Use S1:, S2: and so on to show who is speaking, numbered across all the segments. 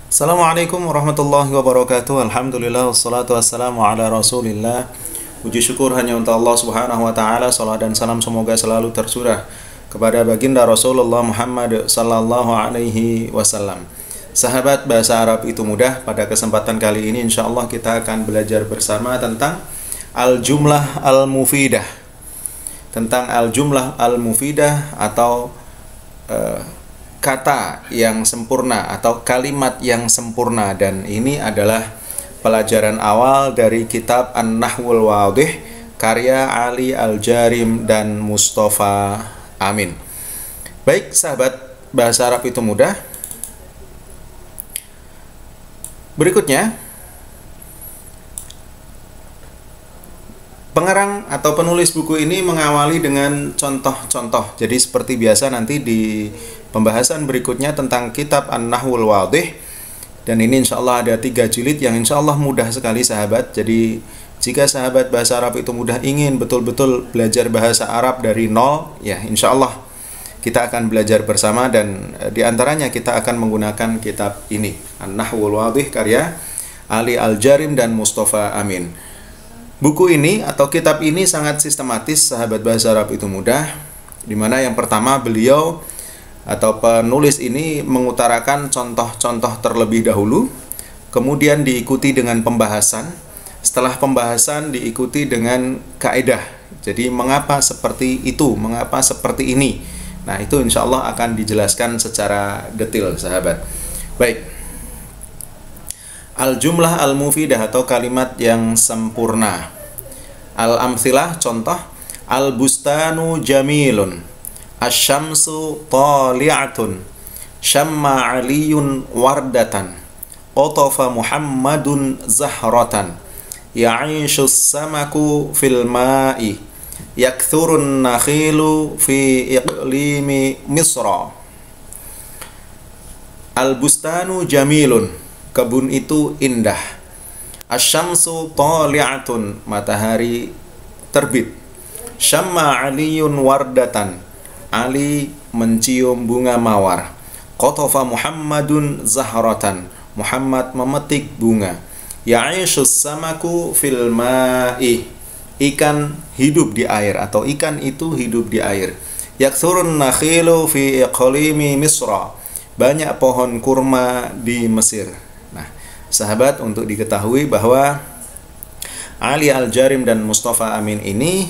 S1: Assalamualaikum warahmatullahi wabarakatuh. Alhamdulillah wassalatu wassalamu ala Rasulillah. Puji syukur hanya untuk Allah Subhanahu wa taala. Salat dan salam semoga selalu tercurah kepada baginda Rasulullah Muhammad sallallahu alaihi wasallam. Sahabat bahasa Arab itu mudah. Pada kesempatan kali ini insyaallah kita akan belajar bersama tentang al-jumlah al-mufidah. Tentang al-jumlah al-mufidah atau kata yang sempurna atau kalimat yang sempurna, dan ini adalah pelajaran awal dari kitab An-Nahwul Wadih karya Ali Al-Jarim dan Mustafa Amin. Baik sahabat bahasa Arab itu mudah. Berikutnya pengarang atau penulis buku ini mengawali dengan contoh-contoh. Jadi seperti biasa nanti di pembahasan berikutnya tentang kitab An-Nahwul Wadih, dan ini insya Allah ada 3 jilid yang insya Allah mudah sekali sahabat. Jadi jika sahabat bahasa Arab itu mudah ingin betul-betul belajar bahasa Arab dari nol, ya insya Allah kita akan belajar bersama, dan diantaranya kita akan menggunakan kitab ini An-Nahwul Wadih karya Ali Al-Jarim dan Mustafa Amin. Buku ini atau kitab ini sangat sistematis sahabat bahasa Arab itu mudah, dimana yang pertama beliau atau penulis ini mengutarakan contoh-contoh terlebih dahulu, kemudian diikuti dengan pembahasan. Setelah pembahasan diikuti dengan kaidah. Jadi mengapa seperti itu, mengapa seperti ini. Nah itu insya Allah akan dijelaskan secara detail sahabat. Baik, al-jumlah al-mufidah atau kalimat yang sempurna. Al-amthilah contoh, al-bustanu jamilun, asy-syamsu tali'atun, syamma 'aliyun wardatan, qatafa Muhammadun zahratan, ya'ishu as-samaku fil ma'i, yakthurun nakhilu fi iqlimi Misra. Al-bustanu jamilun, kebun itu indah. Asy-syamsu tali'atun, matahari terbit. Syamma 'aliyun wardatan, Ali mencium bunga mawar. Qatafa Muhammadun zahratan, Muhammad memetik bunga. Ya'ishus samaku fil ma'i, ikan hidup di air atau ikan itu hidup di air. Yakthurun nakhilu fi iqlimi Misra, banyak pohon kurma di Mesir. Nah, sahabat, untuk diketahui bahwa Ali Al-Jarim dan Mustafa Amin ini,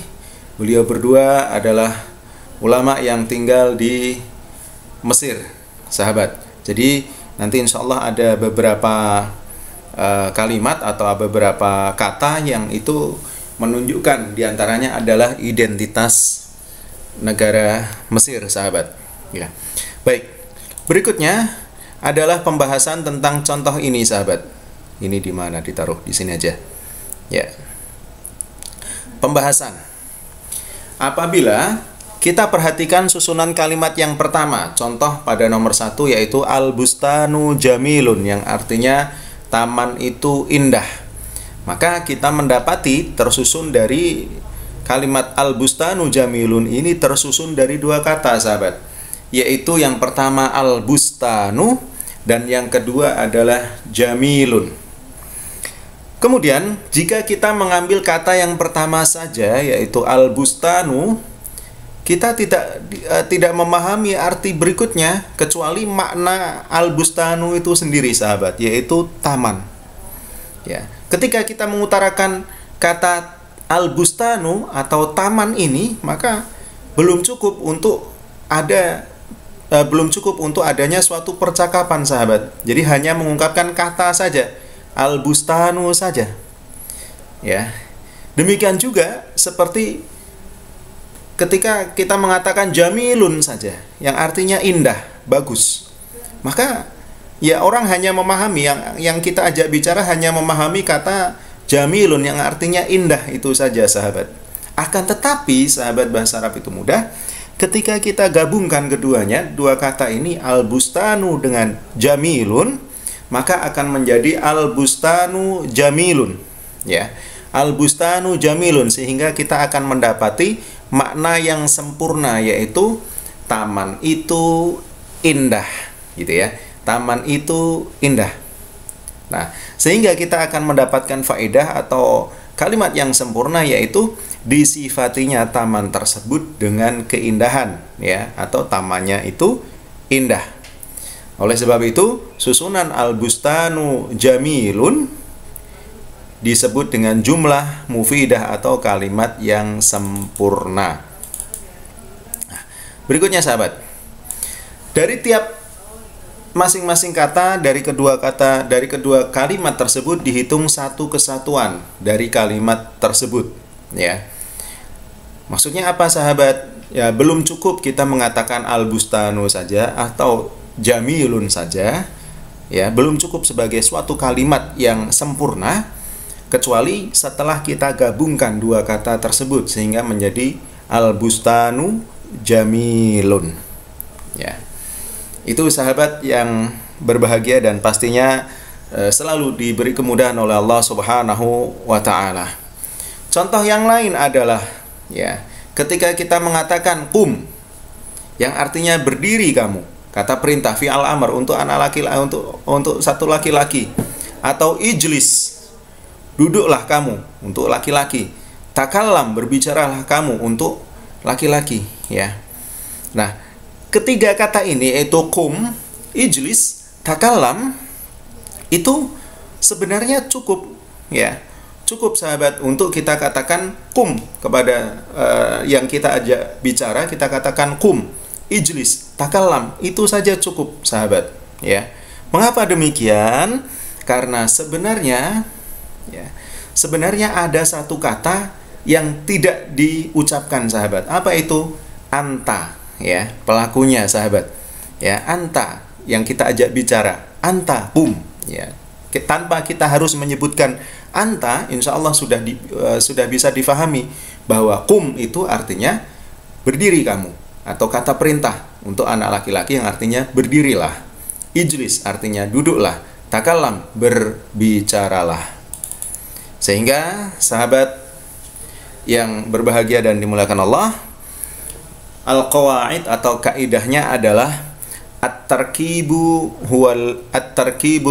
S1: beliau berdua adalah ulama yang tinggal di Mesir, sahabat. Jadi nanti insya Allah ada beberapa kalimat atau beberapa kata yang itu menunjukkan diantaranya adalah identitas negara Mesir, sahabat. Ya. Baik, berikutnya adalah pembahasan tentang contoh ini, sahabat. Ini di mana ditaruh? Di sini aja. Ya. Pembahasan. Apabila kita perhatikan susunan kalimat yang pertama, contoh pada nomor 1 yaitu al-bustanu jamilun, yang artinya taman itu indah. Maka kita mendapati tersusun dari kalimat al-bustanu jamilun ini tersusun dari 2 kata, sahabat. Yaitu yang pertama al-bustanu dan yang kedua adalah jamilun. Kemudian jika kita mengambil kata yang pertama saja yaitu al-bustanu, kita tidak memahami arti berikutnya kecuali makna al-bustanu itu sendiri, sahabat, yaitu taman. Ya, ketika kita mengutarakan kata al-bustanu atau taman ini, maka belum cukup untuk adanya suatu percakapan, sahabat. Jadi hanya mengungkapkan kata saja, al-bustanu saja. Ya. Demikian juga seperti ketika kita mengatakan jamilun saja, yang artinya indah, bagus, maka ya orang hanya memahami, yang kita ajak bicara hanya memahami kata jamilun yang artinya indah itu saja, sahabat. Akan tetapi sahabat bahasa Arab itu mudah, ketika kita gabungkan keduanya, 2 kata ini al-bustanu dengan jamilun, maka akan menjadi al-bustanu jamilun. Ya, al-bustanu jamilun, sehingga kita akan mendapati makna yang sempurna, yaitu taman itu indah, gitu ya. Taman itu indah. Nah, sehingga kita akan mendapatkan faedah atau kalimat yang sempurna, yaitu disifatinya taman tersebut dengan keindahan, ya, atau tamannya itu indah. Oleh sebab itu, susunan al-bustanu jamilun disebut dengan jumlah mufidah atau kalimat yang sempurna. Nah, berikutnya sahabat, dari tiap masing-masing kata dari kedua kalimat tersebut dihitung satu kesatuan dari kalimat tersebut, ya. Maksudnya apa sahabat? Ya, belum cukup kita mengatakan al-bustanu saja atau jamilun saja, ya, belum cukup sebagai suatu kalimat yang sempurna, kecuali setelah kita gabungkan dua kata tersebut sehingga menjadi al-bustanu jamilun, ya. Itu sahabat yang berbahagia dan pastinya selalu diberi kemudahan oleh Allah Subhanahu wa taala. Contoh yang lain adalah, ya, ketika kita mengatakan kum, yang artinya berdiri kamu, kata perintah fi'al amr untuk anak laki-laki, untuk satu laki-laki, atau ijlis, duduklah kamu untuk laki-laki, takallam, berbicaralah kamu untuk laki-laki, ya. Nah, ketiga kata ini, yaitu kum, ijlis, takallam, itu sebenarnya cukup, ya, cukup sahabat untuk kita katakan kum kepada yang kita ajak bicara, kita katakan kum, ijlis, takallam, itu saja cukup sahabat, ya. Mengapa demikian? Karena sebenarnya, ya, sebenarnya ada satu kata yang tidak diucapkan sahabat. Apa itu? Anta, ya, pelakunya sahabat, ya, anta yang kita ajak bicara, anta kum, ya, tanpa kita harus menyebutkan anta, insya Allah sudah bisa difahami bahwa kum itu artinya berdiri kamu, atau kata perintah untuk anak laki-laki yang artinya berdirilah, ijlis artinya duduklah, takallam, berbicaralah. Sehingga sahabat yang berbahagia dan dimuliakan Allah, al-qawaid atau kaidahnya adalah at-tarkibu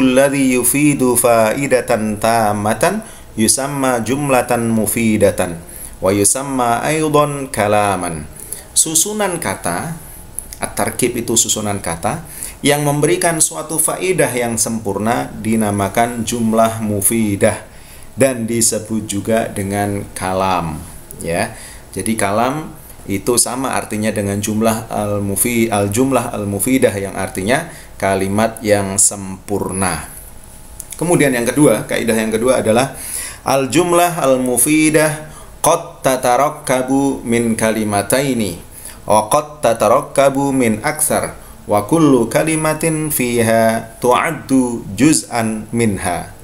S1: alladhi yufidu faidatan tamatan yusamma jumlatan mufidatan wa yusamma aidan kalaman. Susunan kata, at-tarkib itu susunan kata yang memberikan suatu faedah yang sempurna dinamakan jumlah mufidah dan disebut juga dengan kalam, ya. Jadi kalam itu sama artinya dengan jumlah al-mufidah yang artinya kalimat yang sempurna. Kemudian yang kedua, kaidah yang kedua adalah al-jumlah al-mufidah qad tatarakkabu min kalimataini wa qad tatarakkabu min aktsar wa kullu kalimatin fiha tu'addu juz'an minha.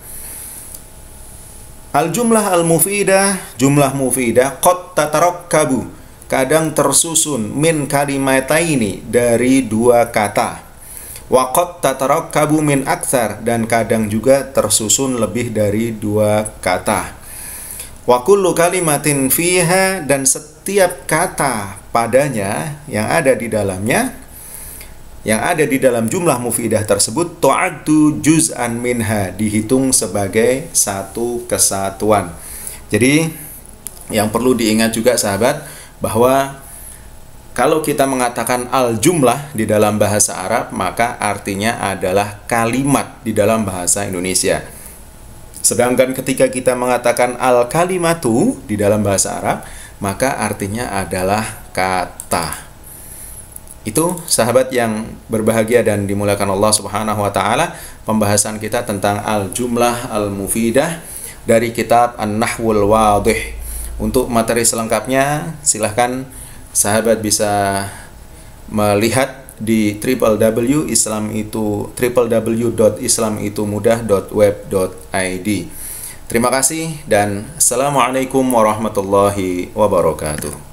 S1: Al-jumlah al-mufidah, jumlah mufidah, qad tatarakkabu, kadang tersusun, min kalimataini, dari dua kata, wa qad tatarakkabu min aktsar, dan kadang juga tersusun lebih dari dua kata, wa kullu kalimatin fiha, dan setiap kata padanya yang ada di dalamnya, yang ada di dalam jumlah mufidah tersebut, tu'addu juz'an minha, dihitung sebagai satu kesatuan. Jadi yang perlu diingat juga sahabat, bahwa kalau kita mengatakan al-jumlah di dalam bahasa Arab, maka artinya adalah kalimat di dalam bahasa Indonesia. Sedangkan ketika kita mengatakan al-kalimatu di dalam bahasa Arab, maka artinya adalah kata. Itu sahabat yang berbahagia dan dimuliakan Allah Subhanahu wa taala, pembahasan kita tentang al-jumlah al-mufidah dari kitab An-Nahwul Wadih. Untuk materi selengkapnya silahkan sahabat bisa melihat di www.islamitomudah.web.id. Terima kasih dan assalamualaikum warahmatullahi wabarakatuh.